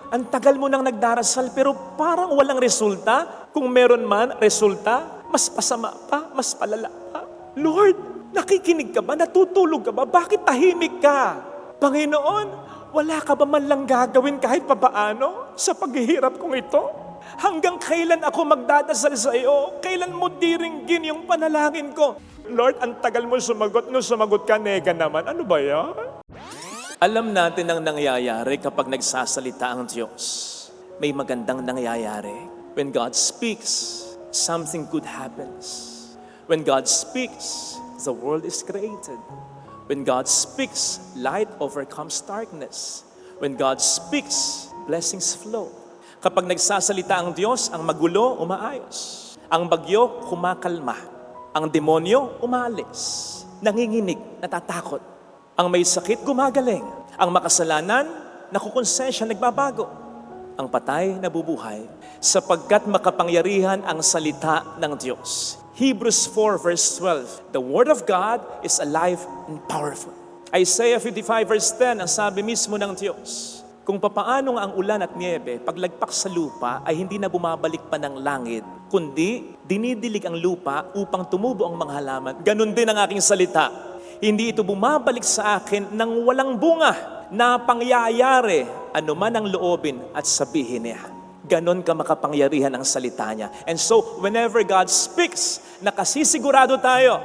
ang tagal mo nang nagdarasal pero parang walang resulta. Kung meron man resulta, mas pasama pa, mas palala pa. Lord, nakikinig ka ba? Natutulog ka ba? Bakit tahimik ka? Panginoon, wala ka ba man lang gagawin kahit papaano sa paghihirap kong ito? Hanggang kailan ako magdadasal sa iyo? Kailan mo diringgin yung panalangin ko? Lord, ang tagal mo sumagot. Nung sumagot ka, nega naman. Ano ba yan? Alam natin ang nangyayari kapag nagsasalita ang Diyos. May magandang nangyayari. When God speaks, something good happens. When God speaks, the world is created. When God speaks, light overcomes darkness. When God speaks, blessings flow. Kapag nagsasalita ang Diyos, ang magulo, umaayos. Ang bagyo, kumakalma. Ang demonyo, umalis. Nanginginig, natatakot. Ang may sakit, gumagaling. Ang makasalanan, nakukonsensya, nagbabago. Ang patay, nabubuhay. Sapagkat makapangyarihan ang salita ng Diyos. Hebrews 4 verse 12, the Word of God is alive and powerful. Isaiah 55 verse 10, ang sabi mismo ng Diyos, kung papaano ang ulan at niebe, paglagpak sa lupa, ay hindi na bumabalik pa ng langit, kundi dinidilig ang lupa upang tumubo ang mga halaman. Ganon din ang aking salita. Hindi ito bumabalik sa akin nang walang bunga na pangyayari anuman ang loobin at sabihin niya. Ganon ka makapangyarihan ang salita niya. And so, whenever God speaks, nakasisigurado tayo,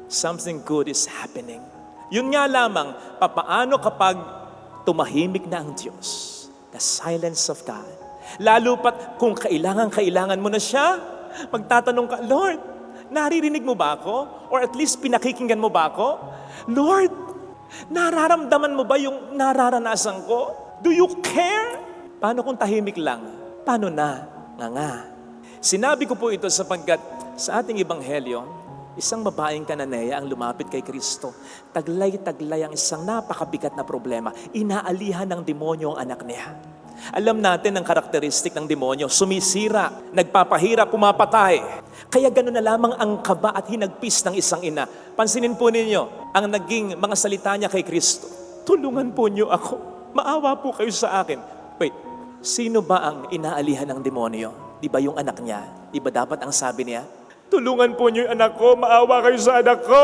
something good is happening. Yun nga lamang, papaano kapag tumahimik na ang Diyos? The silence of God. Lalo pat kung kailangan mo na siya, magtatanong ka, Lord, naririnig mo ba ako? Or at least pinakikinggan mo ba ako? Lord, nararamdaman mo ba yung nararanasan ko? Do you care? Paano kung tahimik lang? Paano na? Nga. Sinabi ko po ito sapagkat sa ating ebanghelyo, isang babaeng Kananea ang lumapit kay Kristo. Taglay-taglay ang isang napakabigat na problema. Inaalihan ng demonyo ang anak niya. Alam natin ang karakteristik ng demonyo, sumisira, nagpapahirap, pumapatay. Kaya gano'n na lamang ang kaba at hinagpis ng isang ina. Pansinin po ninyo, ang naging mga salita niya kay Kristo. Tulungan po niyo ako. Maawa po kayo sa akin. Wait, sino ba ang inaalihan ng demonyo? Di ba yung anak niya? Di ba dapat ang sabi niya? Tulungan po niyo yung anak ko, maawa kayo sa anak ko.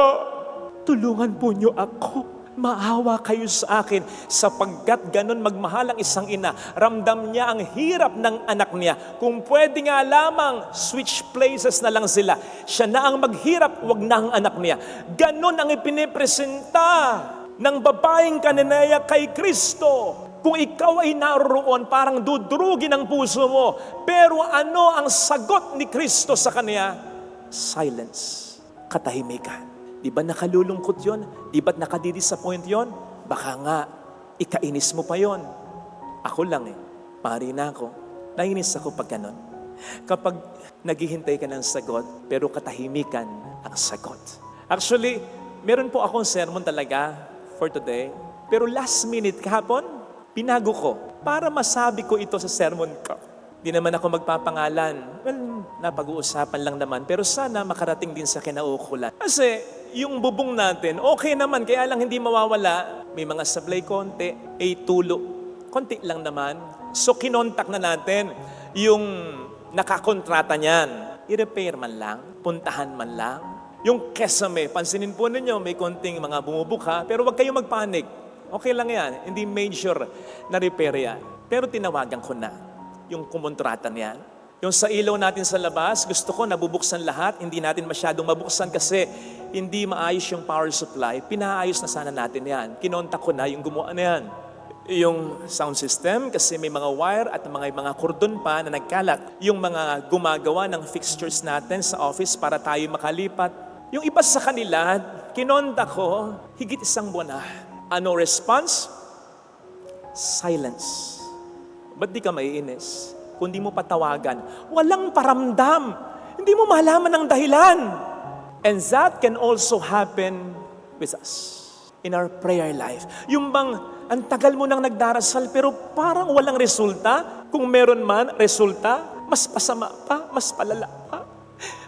Tulungan po niyo ako. Maawa kayo sa akin sapagkat ganun magmahal ang isang ina. Ramdam niya ang hirap ng anak niya. Kung pwede nga lamang, switch places na lang sila. Siya na ang maghirap, wag na ang anak niya. Ganun ang ipinipresenta ng babaeng Kananea kay Kristo. Kung ikaw ay naroon, parang dudurugin ang puso mo. Pero ano ang sagot ni Kristo sa kanya? Silence. Katahimikan. Di ba nakalulungkot yon? Di ba nakadidisappoint yon? Baka nga, ikainis mo pa yon. Ako lang pari na ako. Nainis ako pag ganon. Kapag naghihintay ka ng sagot, pero katahimikan ang sagot. Actually, meron po akong sermon talaga for today. Pero last minute kahapon, pinago ko para masabi ko ito sa sermon ko. Di naman ako magpapangalan. Well, napag-uusapan lang naman. Pero sana makarating din sa kinaukulan. Kasi yung bubong natin, okay naman. Kaya lang hindi mawawala. May mga sablay konti. Tulo. Konti lang naman. So kinontak na natin yung nakakontrata niyan. I-repair man lang. Puntahan man lang. Yung kesame, pansinin po ninyo, may konting mga bumubuka. Pero wag kayong magpanik. Okay lang yan. Hindi major na repair yan. Pero tinawagan ko na yung kumontrata niyan. Yung sa ilaw natin sa labas, gusto ko nabubuksan lahat, hindi natin masyadong mabuksan kasi hindi maayos yung power supply. Pinaayos na sana natin yan. Kinontak ko na yung gumawa na yan. Yung sound system, kasi may mga wire at mga kordon pa na nagkalat. Yung mga gumagawa ng fixtures natin sa office para tayo makalipat. Yung iba sa kanila, kinontak ko, higit 1 buwan na. Ano response? Silence. Ba't di ka maiinis? Kung di mo patawagan, walang paramdam. Hindi mo malaman ang dahilan. And that can also happen with us in our prayer life. Yung bang, ang tagal mo nang nagdarasal pero parang walang resulta. Kung meron man resulta, mas pasama pa, mas palala pa.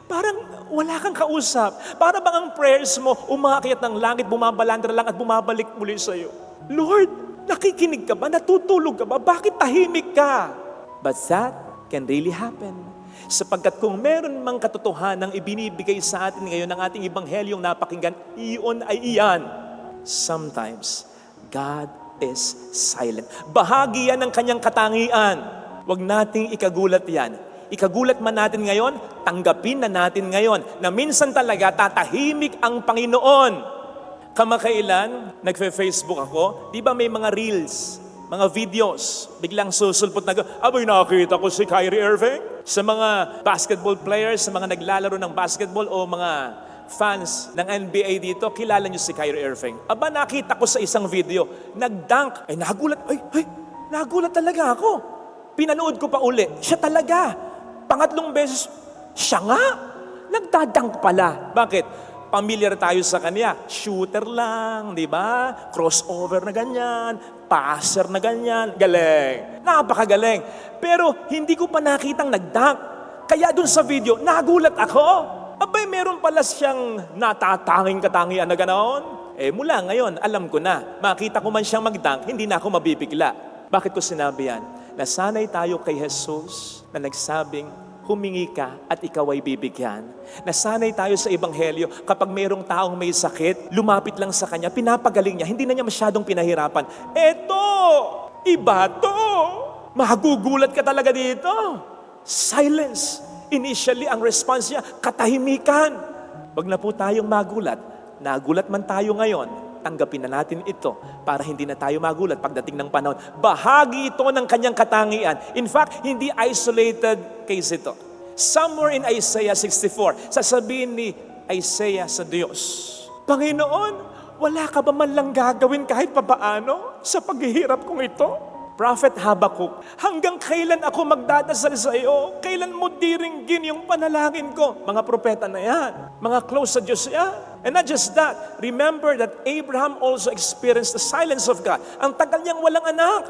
Parang wala kang kausap. Para bang ang prayers mo, umakyat ng langit, bumabalandra lang at bumabalik muli sa'yo. Lord, nakikinig ka ba? Natutulog ka ba? Bakit tahimik ka? But that can really happen. Sapagkat kung meron mang katotohanang ibinibigay sa atin ngayon ng ating ebanghelyong napakinggan, iyon ay iyan. Sometimes, God is silent. Bahagi yan ng kanyang katangian. Huwag nating ikagulat yan. Ikagulat man natin ngayon, tanggapin na natin ngayon na minsan talaga tatahimik ang Panginoon. Kamakailan, nagfe-Facebook ako, di ba may mga reels, mga videos, biglang susulpot na, abay nakita ko si Kyrie Irving. Sa mga basketball players, sa mga naglalaro ng basketball o mga fans ng NBA dito, kilala niyo si Kyrie Irving. Aba, nakita ko sa isang video, nag-dunk. Ay, nagulat talaga ako. Pinanood ko pa uli, siya talaga. Pangatlong beses, siya nga. Nagdadunk pala. Bakit? Familiar tayo sa kanya. Shooter lang, di ba? Crossover na ganyan, passer na ganyan. Galing. Napakagaling. Pero hindi ko pa nakitang nag-dunk. Kaya dun sa video, nagulat ako. Abay, meron pala siyang natatanging katangian na ganoon. Mula ngayon, alam ko na. Makita ko man siyang mag-dunk, hindi na ako mabibigla. Bakit ko sinabi yan? Nasanay tayo kay Jesus na nagsabing, humingi ka at ikaw ay bibigyan. Nasanay tayo sa Ebanghelyo, kapag mayroong taong may sakit, lumapit lang sa kanya, pinapagaling niya, hindi na niya masyadong pinahirapan. Eto, iba to. Magugulat ka talaga dito. Silence. Initially, ang response niya, katahimikan. Wag na po tayong magulat. Nagulat man tayo ngayon, tanggapin na natin ito para hindi na tayo magulat pagdating ng panahon. Bahagi ito ng kanyang katangian. In fact, hindi isolated case ito. Somewhere in Isaiah 64, sasabihin ni Isaiah sa Diyos, Panginoon, wala ka ba man lang gagawin kahit papaano sa paghihirap kong ito? Prophet Habakkuk, hanggang kailan ako magdadasal sa iyo? Kailan mo diringgin yung panalangin ko? Mga propeta na yan. Mga close sa Diyos yan. And not just that, remember that Abraham also experienced the silence of God. Ang tagal niyang walang anak.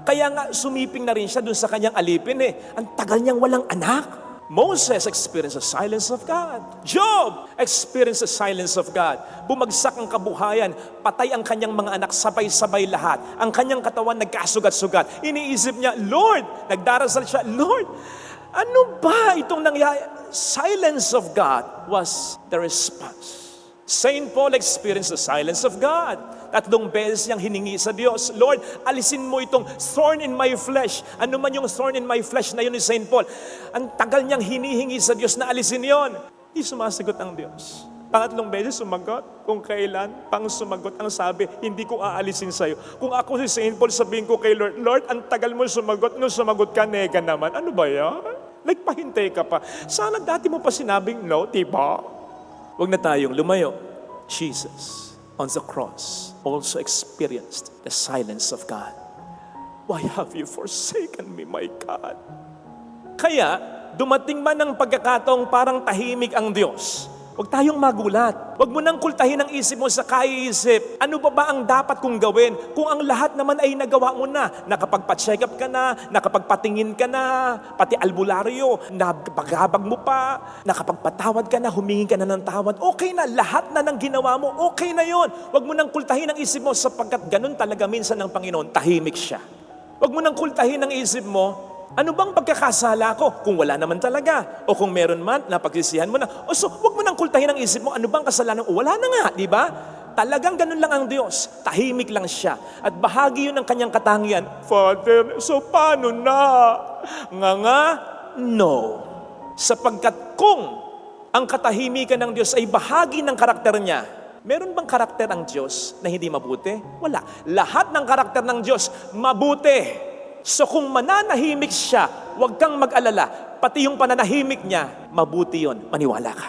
Kaya nga sumiping na rin siya dun sa kanyang alipin Ang tagal niyang walang anak. Moses experienced the silence of God. Job experienced the silence of God. Bumagsak ang kabuhayan, patay ang kanyang mga anak, sabay-sabay lahat. Ang kanyang katawan nagkasugat-sugat. Iniisip niya, Lord, nagdarasal siya, Lord, ano ba itong nangyayari? Silence of God was the response. Saint Paul experienced the silence of God. 3 beses niyang hiningi sa Diyos, Lord, alisin mo itong thorn in my flesh. Ano man yung thorn in my flesh na yun ni Saint Paul. Ang tagal niyang hinihingi sa Diyos na alisin yon. Hindi sumasagot ang Diyos. 3 beses sumagot. Kung kailan, pang sumagot ang sabi, hindi ko aalisin sa'yo. Kung ako si Saint Paul, sabihin ko kay Lord, Lord, ang tagal mo sumagot. Nung sumagot ka, nega naman. Ano ba yan? Nagpahintay ka pa. Sana dati mo pa sinabing no, diba? Huwag na tayong lumayo. Jesus on the cross also experienced the silence of God. Why have you forsaken me, my God? Kaya, dumating man ang pagkakataong parang tahimik ang Diyos, huwag tayong magulat. Huwag mo nang kultahin ang isip mo sa kaiisip. Ano ba ang dapat kong gawin? Kung ang lahat naman ay nagawa mo na, nakapagpa-check up ka na, nakapagpatingin ka na, pati albularyo, napaghabag mo pa, nakapagpatawad ka na, humingi ka na ng tawad, okay na, lahat na ng ginawa mo, okay na yon. Huwag mo nang kultahin ang isip mo sapagkat ganun talaga minsan ng Panginoon, tahimik siya. Huwag mo nang kultahin ang isip mo, ano bang pagkakasala ko? Kung wala naman talaga. O kung meron man, napagsisihan mo na. O so, huwag mo nang kultahin ang isip mo, ano bang kasalanan? O wala na nga, di ba? Talagang ganun lang ang Diyos. Tahimik lang siya. At bahagi yun ng kanyang katangian. Father, so paano na? Nga, no. Sapagkat kung ang katahimikan ng Diyos ay bahagi ng karakter niya, meron bang karakter ang Diyos na hindi mabuti? Wala. Lahat ng karakter ng Diyos, mabuti. So kung mananahimik siya, huwag kang mag-alala. Pati yung pananahimik niya, mabuti yon, maniwala ka.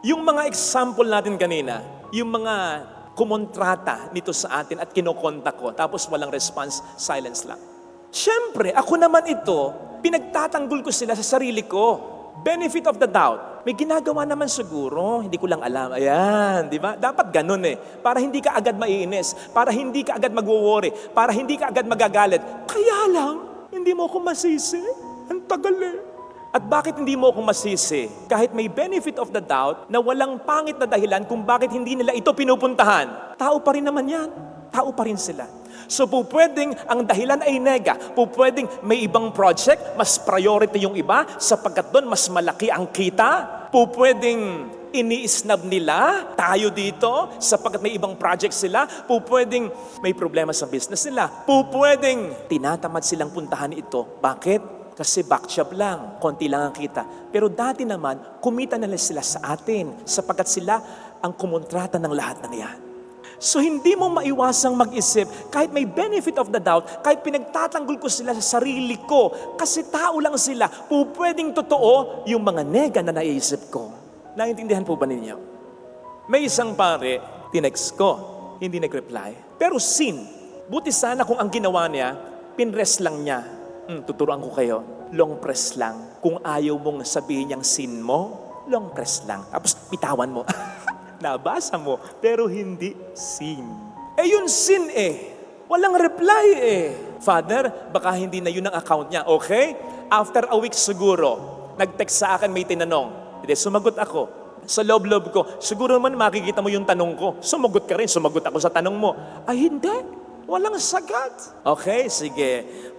Yung mga example natin kanina, yung mga kumontrata nito sa atin at kinokontak ko, tapos walang response, silence lang. Siyempre, ako naman ito, pinagtatanggol ko sila sa sarili ko. Benefit of the doubt. May ginagawa naman siguro, hindi ko lang alam. Ayan, di ba? Dapat ganun para hindi ka agad maiinis, para hindi ka agad magwo-worry, para hindi ka agad magagalit. Kaya lang, hindi mo ako masisi. Ang tagal At bakit hindi mo ako masisi? Kahit may benefit of the doubt na walang pangit na dahilan kung bakit hindi nila ito pinupuntahan. Tao pa rin naman yan. tao pa rin sila. So po pwedeng ang dahilan ay nega, po pwedeng may ibang project, mas priority yung iba, sapagkat doon mas malaki ang kita. Po pwedeng ini-snub nila tayo dito, sapagkat may ibang project sila. Po pwedeng may problema sa business nila. Po pwedeng tinatamad silang puntahan ito. Bakit? Kasi back job lang, konti lang ang kita. Pero dati naman, kumita na sila sa atin, sapagkat sila ang kumontrata ng lahat ng yan. So hindi mo maiwasang mag-isip, kahit may benefit of the doubt, kahit pinagtatanggol ko sila sa sarili ko, kasi tao lang sila, pwedeng totoo yung mga nega na naisip ko. Naintindihan po ba ninyo? May isang pare, tinext ko, hindi nag-reply. Pero sin, buti sana kung ang ginawa niya, pinrest lang niya. Tuturuan ko kayo, long press lang. Kung ayaw mong sabihin niyang sin mo, long press lang. Tapos bitawan mo. Nabasa mo, pero hindi sin. Yun sin Walang reply Father, baka hindi na yun ang account niya. Okay? After a week siguro, nag-text sa akin, may tinanong. Hindi, sumagot ako. Sa loob-loob ko, siguro naman makikita mo yung tanong ko. Sumagot ka rin, sumagot ako sa tanong mo. Ay, hindi. Walang sagat. Okay, sige.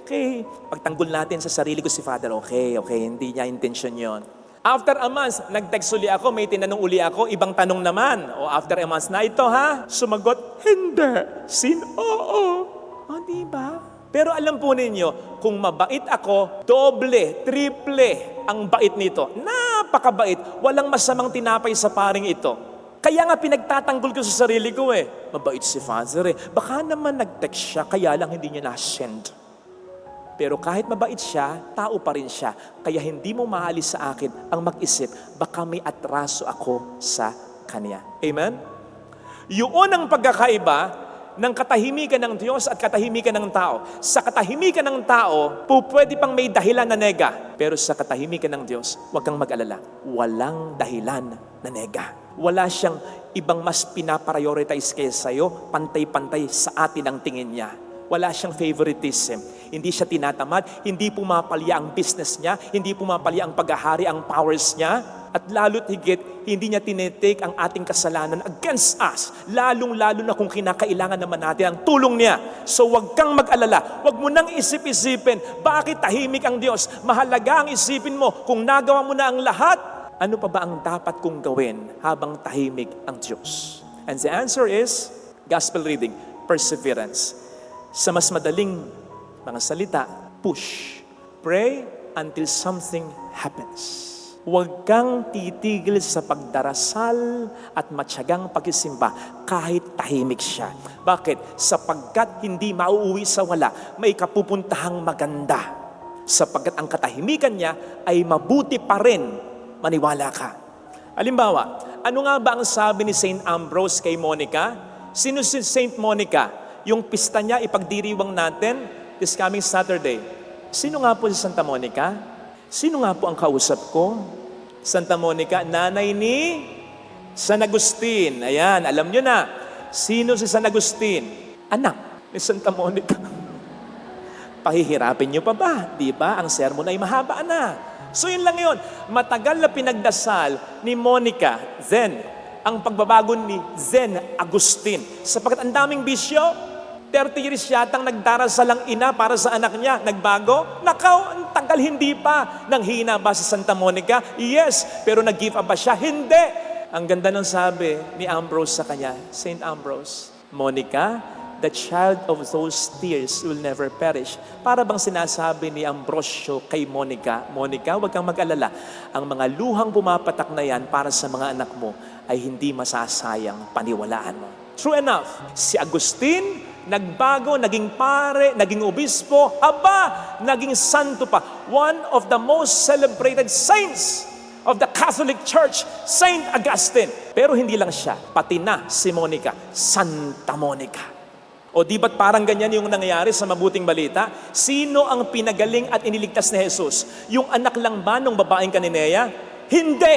Okay, pagtanggol natin sa sarili ko si Father. Okay, hindi niya intention yon. After a month, nag-text uli ako, may tinanong uli ako, ibang tanong naman. O after a month na ito ha, sumagot, hindi. Sin, oo. O, diba? Pero alam po ninyo, kung mabait ako, doble, triple ang bait nito. Napakabait. Walang masamang tinapay sa paring ito. Kaya nga pinagtatanggol ko sa sarili ko Mabait si Father Baka naman nag-text siya, kaya lang hindi niya na-send. Pero kahit mabait siya, tao pa rin siya. Kaya hindi mo maalis sa akin ang mag-isip, baka may atraso ako sa kanya. Amen? Yun ang pagkakaiba ng katahimikan ng Diyos at katahimikan ng tao. Sa katahimikan ng tao, pwede pang may dahilan na nega. Pero sa katahimikan ng Diyos, huwag kang mag-alala. Walang dahilan na nega. Wala siyang ibang mas pinaprioritize kaysa sa'yo, pantay-pantay sa atin ang tingin niya. Wala siyang favoritism. Hindi siya tinatamad, hindi pumapalya ang business niya, hindi pumapalya ang paghahari, ang powers niya. At lalo't higit, hindi niya tinetake ang ating kasalanan against us. Lalong-lalo na kung kinakailangan naman natin ang tulong niya. So wag kang mag-alala. Wag mo nang isip-isipin, bakit tahimik ang Diyos? Mahalaga ang isipin mo, kung nagawa mo na ang lahat, ano pa ba ang dapat kong gawin habang tahimik ang Diyos? And the answer is, gospel reading, perseverance. Sa mas madaling mga salita, push. Pray until something happens. Huwag kang titigil sa pagdarasal at matyagang pagsisimba kahit tahimik siya. Bakit? Sapagkat hindi mauuwi sa wala, may kapupuntahang maganda. Sapagkat ang katahimikan niya ay mabuti pa rin, maniwala ka. Halimbawa, ano nga ba ang sabi ni St. Ambrose kay Monica? Sino si St. Monica? Yung pista niya ipagdiriwang natin this coming Saturday. Sino nga po si Santa Monica? Sino nga po ang kausap ko? Santa Monica, nanay ni San Agustin. Ayan, alam nyo na. Sino si San Agustin? Anak ni Santa Monica. Pahihirapin nyo pa ba? Di ba? Ang sermon ay mahaba na. So yun lang yun. Matagal na pinagdasal ni Monica, then ang pagbabago ni Zen Agustin. Sapagkat ang daming bisyo, 30 years yatang nagdarasal ang ina para sa anak niya. Nagbago? Nakaw, ang tagal, hindi pa. Nanghina ba si Santa Monica? Yes. Pero nag-give up ba siya? Hindi. Ang ganda ng sabi ni Ambrose sa kanya, St. Ambrose, Monica, the child of those tears will never perish. Para bang sinasabi ni Ambrosio kay Monica, Monica, huwag kang mag-alala. Ang mga luhang pumapatak na yan para sa mga anak mo ay hindi masasayang, paniwalaan mo. True enough, si Agustin, nagbago, naging pare, naging obispo, naging santo pa. One of the most celebrated saints of the Catholic Church, Saint Augustine. Pero hindi lang siya, pati na si Monica, Santa Monica. O di ba't parang ganyan yung nangyayari sa mabuting balita? Sino ang pinagaling at iniligtas ni Jesus? Yung anak lang ba nung babaeng Cananea? Hindi!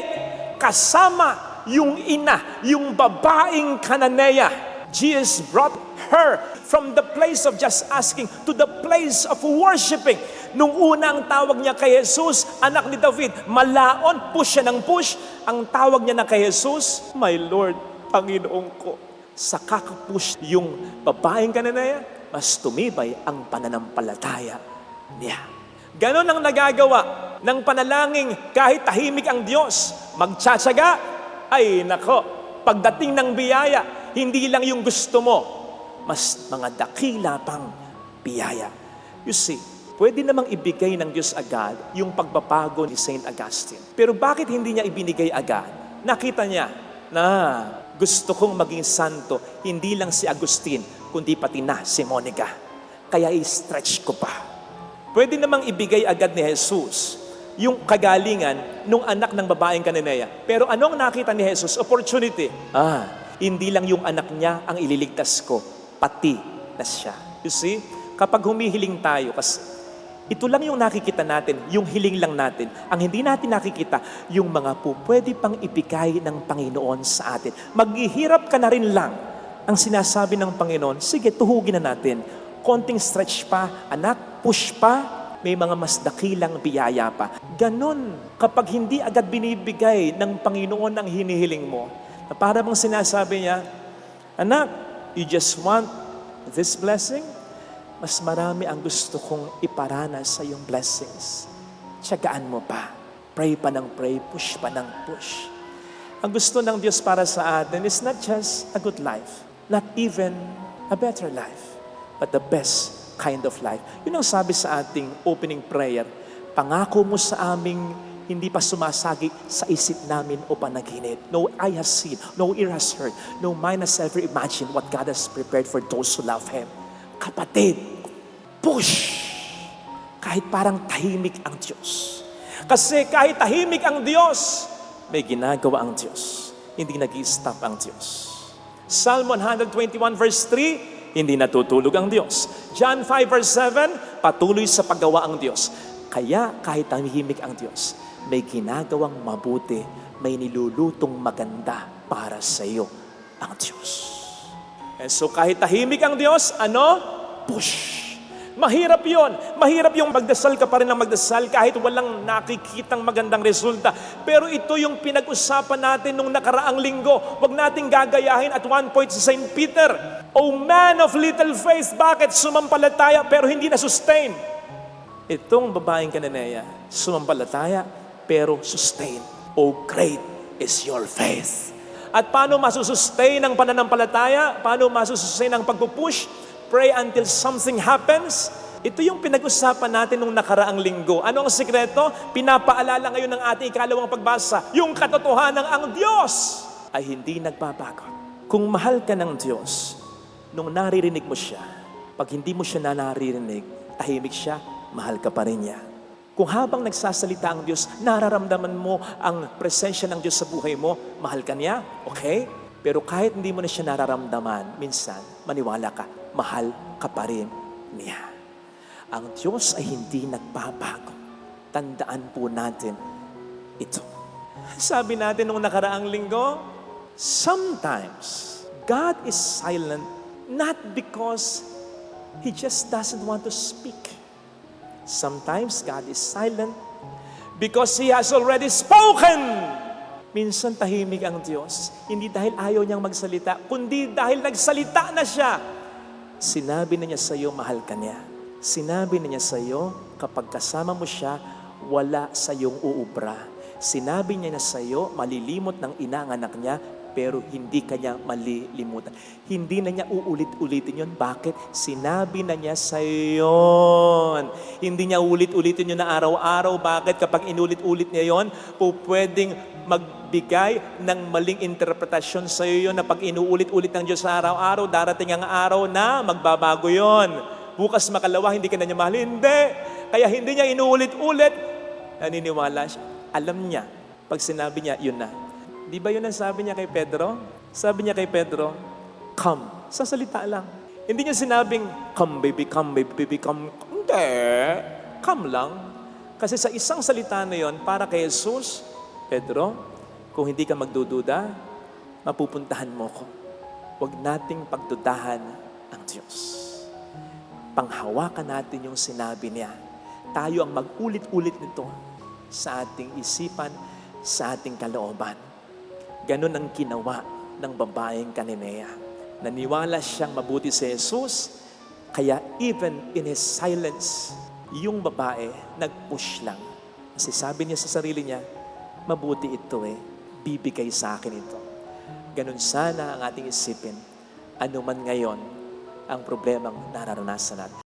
Kasama yung ina, yung babaeng Cananea. Jesus brought her from the place of just asking to the place of worshiping. Nung una ang tawag niya kay Jesus, anak ni David, malaon, push siya ng push. Ang tawag niya na kay Jesus, my Lord, Panginoon ko. sa kakapush yung babaeng Kananea, mas tumibay ang pananampalataya niya. Ganon ang nagagawa ng panalangin kahit tahimik ang Diyos. Magtsatsaga, ay nako, pagdating ng biyaya, hindi lang yung gusto mo, mas mga dakila pang biyaya. You see, pwede namang ibigay ng Diyos agad yung pagbabago ni Saint Augustine. Pero bakit hindi niya ibinigay agad? Nakita niya na gusto kong maging santo, hindi lang si Agustin, kundi pati na si Monica. Kaya i-stretch ko pa. Pwede namang ibigay agad ni Jesus yung kagalingan nung anak ng babaeng Kananea. Pero anong nakita ni Jesus? Opportunity. Hindi lang yung anak niya ang ililigtas ko, pati na siya. You see, kapag humihiling tayo, kasi ito lang yung nakikita natin, yung hiling lang natin. Ang hindi natin nakikita, yung mga pwede pang ibigay ng Panginoon sa atin. Maghihirap ka na rin lang. Ang sinasabi ng Panginoon, sige, tuhugin na natin. Konting stretch pa, anak, push pa, may mga mas dakilang biyaya pa. Ganon, kapag hindi agad binibigay ng Panginoon ang hinihiling mo, na para bang sinasabi niya, anak, you just want this blessing? Mas marami ang gusto kong iparanas sa iyong blessings. Tiyagaan mo pa. Pray pa ng pray, push pa ng push. Ang gusto ng Diyos para sa atin is not just a good life, not even a better life, but the best kind of life. Yun ang sabi sa ating opening prayer. Pangako mo sa aming hindi pa sumasagi sa isip namin o panaginip. No eye has seen, no ear has heard, no mind has ever imagined what God has prepared for those who love Him. Kapatid, push! Kahit parang tahimik ang Diyos. Kasi kahit tahimik ang Diyos, may ginagawa ang Diyos. Hindi nag-i-stop ang Diyos. Psalm 121 verse 3, hindi natutulog ang Diyos. John 5 verse 7, patuloy sa paggawa ang Diyos. Kaya kahit tahimik ang Diyos, may ginagawang mabuti, may nilulutong maganda para sa iyo ang Diyos. And so kahit tahimik ang Diyos, push. Mahirap yon. Mahirap yung magdasal ka pa rin ng magdasal kahit walang nakikitang magandang resulta. Pero ito yung pinag-usapan natin nung nakaraang linggo. Huwag nating gagayahin at one point si Saint Peter. O man of little faith, bakit sumampalataya pero hindi na-sustain? Itong babaeng Kananea, sumampalataya pero sustain. O great is your faith. At paano masusustain ang pananampalataya? Paano masusustain ang pagpupush? Pray until something happens. Ito yung pinag-usapan natin nung nakaraang linggo. Ano ang sikreto? Pinapaalala ngayon ng ating ikalawang pagbasa. Yung katotohanan ang Diyos ay hindi nagbabago. Kung mahal ka ng Diyos, nung naririnig mo siya, pag hindi mo siya naririnig, tahimik siya, mahal ka pa rin niya. Kung habang nagsasalita ang Diyos, nararamdaman mo ang presensya ng Diyos sa buhay mo, mahal ka niya, okay? Pero kahit hindi mo na siya nararamdaman, minsan, maniwala ka, mahal ka pa rin niya. Ang Diyos ay hindi nagbabago. Tandaan po natin ito. Sabi natin nung nakaraang linggo, sometimes God is silent not because He just doesn't want to speak. Sometimes God is silent because He has already spoken. Minsan tahimik ang Diyos, hindi dahil ayaw niyang magsalita, kundi dahil nagsalita na siya. Sinabi na niya sa iyo, mahal ka niya. Sinabi na niya sa iyo, kapag kasama mo siya, wala sa iyong uubra. Sinabi niya na sa iyo, malilimot ng ina ang anak niya, pero hindi kanya malilimutan. Hindi na niya uulit-ulitin yun. Bakit? Sinabi na niya sa iyo. Hindi niya ulit-ulitin yun na araw-araw. Bakit? Kapag inulit-ulit niya yun, pwedeng magbigay ng maling interpretasyon sa iyo na pag inuulit-ulit ng Diyos sa araw-araw, darating ang araw na magbabago yon. Bukas makalawa, hindi ka na niya mahal. Hindi. Kaya hindi niya inuulit-ulit. Naniniwala siya. Alam niya. Pag sinabi niya, yun na. Di ba yun ang sabi niya kay Pedro? Sabi niya kay Pedro, come. Sa salita lang. Hindi niya sinabing, come baby, come baby, come. Hindi. Come lang. Kasi sa isang salita na yon, para kay Jesus, Pedro, kung hindi ka magdududa, mapupuntahan mo ko. Huwag nating pagdudahan ang Diyos. Panghawakan natin yung sinabi niya. Tayo ang mag-ulit-ulit nito sa ating isipan, sa ating kalooban. Ganon ang ginawa ng babaeng Kananea. Naniwala siyang mabuti si Jesus, kaya even in his silence, yung babae nag-push lang. Kasi sabi niya sa sarili niya, mabuti ito bibigay sa akin ito. Ganun sana ang ating isipin, ano man ngayon ang problemang nararanasan natin.